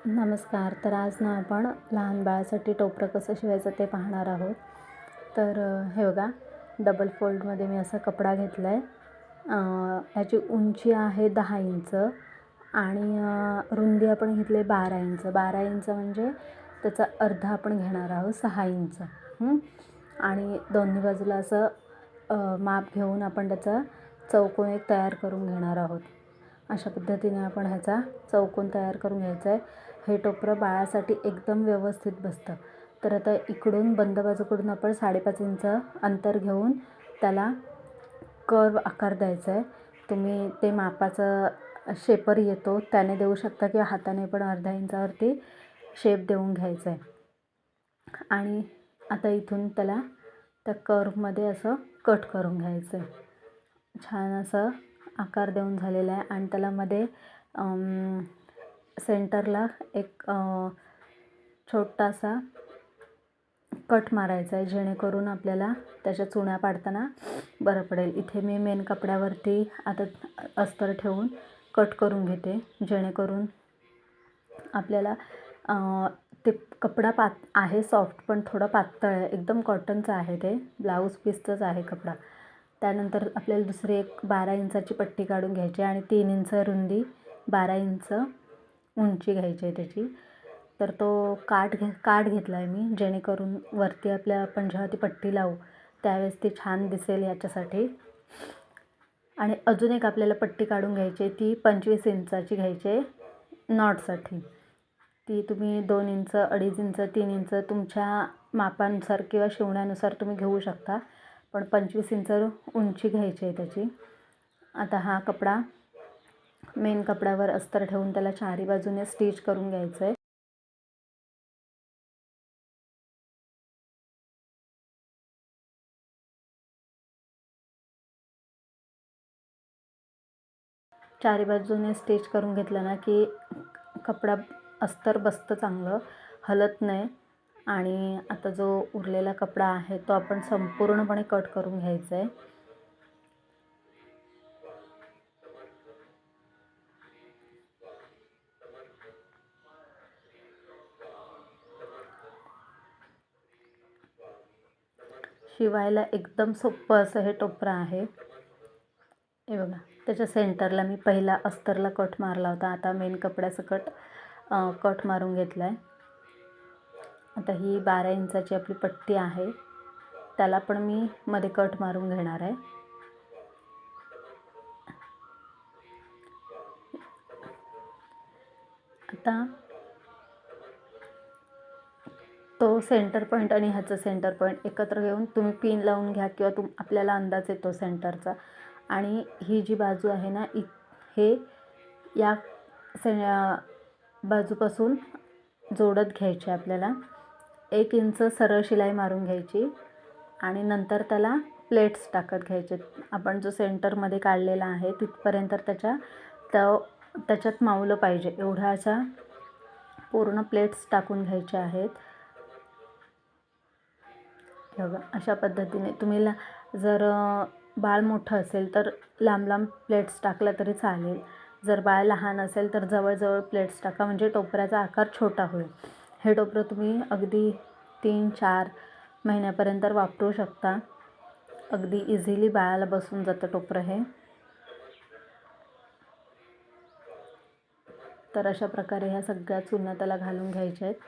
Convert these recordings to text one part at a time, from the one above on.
नमस्कार. तर आज ना आपण लहान बाळासाठी टोपरं कसं शिवायचं ते पाहणार आहोत. तर हे बघा, डबल फोल्डमध्ये मी असा कपडा घेतला आहे. ह्याची उंची आहे 10 इंच आणि रुंदी आपण घेतली आहे 12 इंच. 12 इंच म्हणजे त्याचा अर्धा आपण घेणार आहोत 6 इंच. आणि दोन्ही बाजूला असं माप घेऊन आपण त्याचा चौकोन एक तयार करून घेणार आहोत. अशा पद्धतीने आपण ह्याचा चौकोन तयार करून घ्यायचा आहे. हे टोपरं बाळासाठी एकदम व्यवस्थित बसतं. तर आता इकडून बंद बाजूकडून आपण 5.5 इंच अंतर घेऊन त्याला कर्व आकार द्यायचा आहे. तुम्ही ते मापाचं शेपर येतो त्याने देऊ शकता किंवा हाताने पण अर्धा इंचावरती शेप देऊन घ्यायचा आहे. आणि आता इथून त्याला त्या कर्वमध्ये असं कट करून घ्यायचं आहे. छान असं आकार देऊन झालेला आहे आणि त्याला मध्ये सेंटरला एक छोटासा कट मारायचा आहे, जेणेकरून आपल्याला त्याच्या चुण्या पाडताना बरं पडेल. इथे मी मेन कपड्यावरती आता अस्तर ठेवून कट करून घेते, जेणेकरून आपल्याला ते कपडा आहे सॉफ्ट पण थोडं पातळ आहे. एकदम कॉटनचं आहे, ते ब्लाऊज पीसचंच आहे कपडा. त्यानंतर आपल्याला दुसरी एक 12 इंचाची पट्टी काढून घ्यायची आणि 3 इंच रुंदी 12 इंच उंची घ्यायची आहे त्याची. तर तो काठ घेतला आहे मी, जेणेकरून वरती आपण जेव्हा ती पट्टी लावू त्यावेळेस ती छान दिसेल याच्यासाठी. आणि अजून एक आपल्याला पट्टी काढून घ्यायची आहे, ती 25 इंचाची घ्यायची आहे नॉटसाठी. ती तुम्ही 2 इंच, 2.5 इंच, 3 इंच तुमच्या मापानुसार किंवा शिवण्यानुसार तुम्ही घेऊ शकता, पण 25 इंच उंची घ्यायची आहे त्याची. आता हा कपडा मेन कपड्यावर अस्तर ठेवून त्याला चारी बाजूने स्टिच करून घ्यायचं आहे. चारी बाजूने स्टिच करून घेतलं ना की कपडा अस्तर बसतं चांगलं, हलत नाही. आणि आता जो उरलेला कपडा आहे तो आपण संपूर्णपणे कट करून घ्यायचा आहे. शिवायला एकदम सोपं असं हे टोपरं आहे. हे बघा, त्याच्या सेंटरला मी पहिला अस्तरला कट मारला होता, आता मेन कपड्याचं कट मारून घेतला आहे. आता ही 12 इंचाची आपली पट्टी आहे, त्याला पण मी मध्ये कट मारून घेणार आहे. आता तो सेंटर पॉईंट आणि ह्याचं सेंटर पॉईंट एकत्र घेऊन तुम्ही पिन लावून घ्या किंवा आपल्याला अंदाज येतो सेंटरचा. आणि ही जी बाजू आहे ना, हे या बाजूपासून जोडत घ्यायची आपल्याला. 1 इंच सरळ शिलाई मारून घ्यायची आणि नंतर त्याला प्लेट्स टाकत घ्यायचे. आपण जो सेंटरमध्ये काढलेला आहे तिथपर्यंत त्याच्यात मावलं पाहिजे एवढ्याच्या पूर्ण प्लेट्स टाकून घ्यायच्या आहेत. बघा, अशा पद्धतीने तुम्ही जर बाळ मोठं असेल तर लांब लांब प्लेट्स टाकल्या तरी चालेल. जर बाळ लहान असेल तर जवळजवळ प्लेट्स टाका, म्हणजे टोपऱ्याचा आकार छोटा होईल. हे टोपरं तुम्ही अगदी 3-4 महिन्यापर्यंत वापरू शकता. अगदी इझिली बाळाला बसून जातं टोपरं हे. तर अशा प्रकारे ह्या सगळ्या चुन्या त्याला घालून घ्यायच्या आहेत.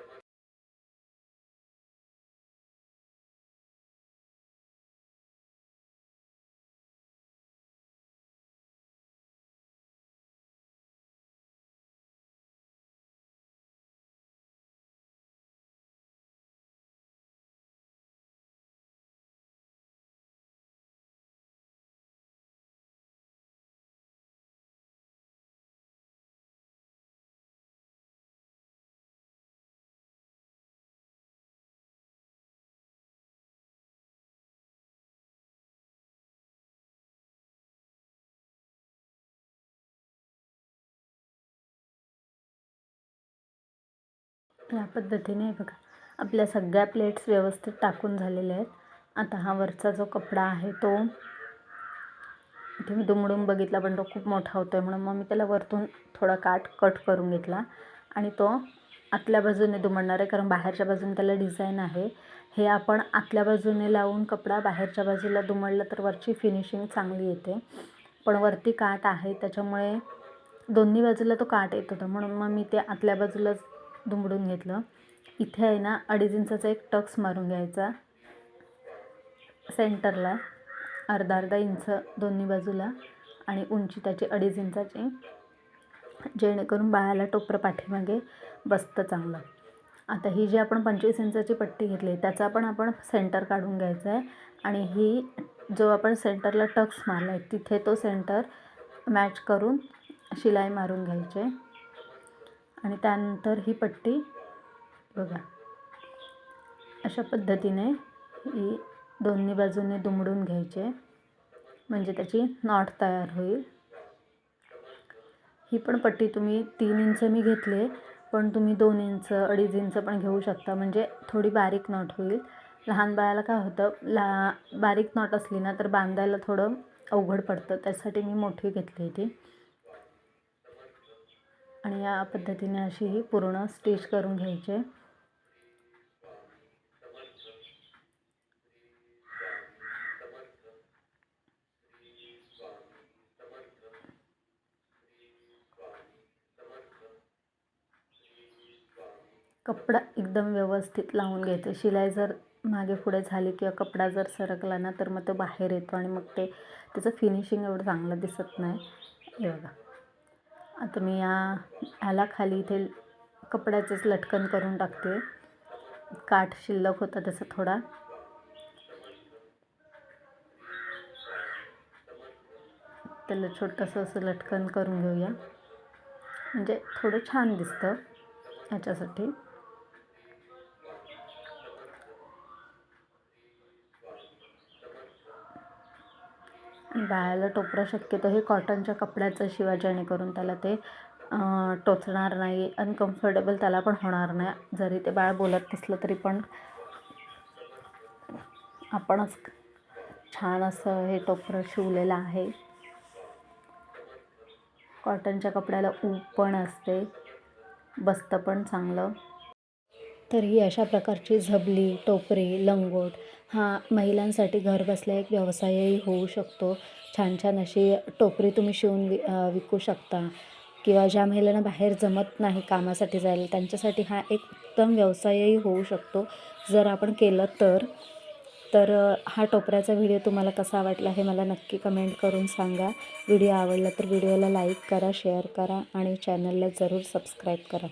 या पद्धतीने बघा, आपल्या सगळ्या प्लेट्स व्यवस्थित टाकून झालेल्या आहेत. आता हा वरचा जो कपडा आहे तो इथे मी दुमडून बघितला, पण तो खूप मोठा होतो आहे, म्हणून मग मी त्याला वरतून थोडा कट करून घेतला आणि तो आतल्या बाजूने दुमडणार आहे, कारण बाहेरच्या बाजूने त्याला डिझाईन आहे. हे आपण आतल्या बाजूने लावून कपडा बाहेरच्या बाजूला दुमडलं तर वरची फिनिशिंग चांगली येते. पण वरती काठ आहे त्याच्यामुळे दोन्ही बाजूला तो काठ येत होता, म्हणून मग मी ते आतल्या बाजूलाच दुमडून घेतलं. इथे आहे ना 2.5 इंचाचा एक टक्स मारून घ्यायचा सेंटरला, अर्धा इंच दोन्ही बाजूला, आणि उंची त्याची 2.5 इंचाची, जेणेकरून बाळाला टोपरं पाठीमागे बसतं चांगलं. आता ही जी आपण 25 इंचाची पट्टी घेतली त्याचा पण आपण सेंटर काढून घ्यायचा आहे, आणि ही जो आपण सेंटरला टक्स मारला आहे तिथे तो सेंटर मॅच करून शिलाई मारून घ्यायची. आणि त्यानंतर ही पट्टी बघा अशा पद्धतीने ही दोन्ही बाजूने दुमडून घ्यायचे, म्हणजे त्याची नॉट तयार होईल. ही पण पट्टी तुम्ही 3 इंच मी घेतले, पण तुम्ही 2 इंच 2.5 इंच पण घेऊ शकता, म्हणजे थोडी बारीक नॉट होईल. लहान बाळाला काय होतं, बारीक नॉट असली ना तर बांधायला थोडं अवघड पडतं, त्यासाठी मी मोठी घेतली ती. आणि या पद्धतीने अशी ही पूर्ण स्टिच करून घ्यायची. कपडा एकदम व्यवस्थित लावून घ्यायचं. शिलाई जर मागे पुढे झाली किंवा कपडा जर सरकला ना तर मग तो बाहेर येतो आणि मग त्याचं फिनिशिंग एवढं चांगलं दिसत नाही. हे बघा, आता मी ह्याला खाली इथे कपड्याचंच लटकन करून टाकते. काठ शिल्लक होता त्याचा थोडा, त्याला छोटंसं असं लटकन करून घेऊया, म्हणजे थोडं छान दिसतं ह्याच्यासाठी. बाळाला टोपरं शक्यतो हे कॉटनच्या कपड्याचं शिवा, जेणेकरून त्याला ते टोचणार नाही, अनकम्फर्टेबल त्याला पण होणार नाही. जरी ते बाळ बोलत नसलं तरी पण आपणच छान असं हे टोपरं शिवलेलं आहे. कॉटनच्या कपड्याला ऊब पण असते, बसतं पण चांगलं. तर ही अशा प्रकारची झबली, टोपरी, लंगोट हा महिलांसाठी घरबसल्या एक व्यवसायही होऊ शकतो. छान छान अशी टोपरी तुम्ही शिवून विकू शकता, किंवा ज्या महिलांना बाहेर जमत नाही कामासाठी जायला त्यांच्यासाठी हा एक उत्तम व्यवसायही होऊ शकतो जर आपण केलं तर. हा टोपऱ्याचा व्हिडिओ तुम्हाला कसा वाटला हे मला नक्की कमेंट करून सांगा. व्हिडिओ आवडला तर व्हिडिओला लाईक करा, शेअर करा आणि चॅनलला जरूर सबस्क्राईब करा.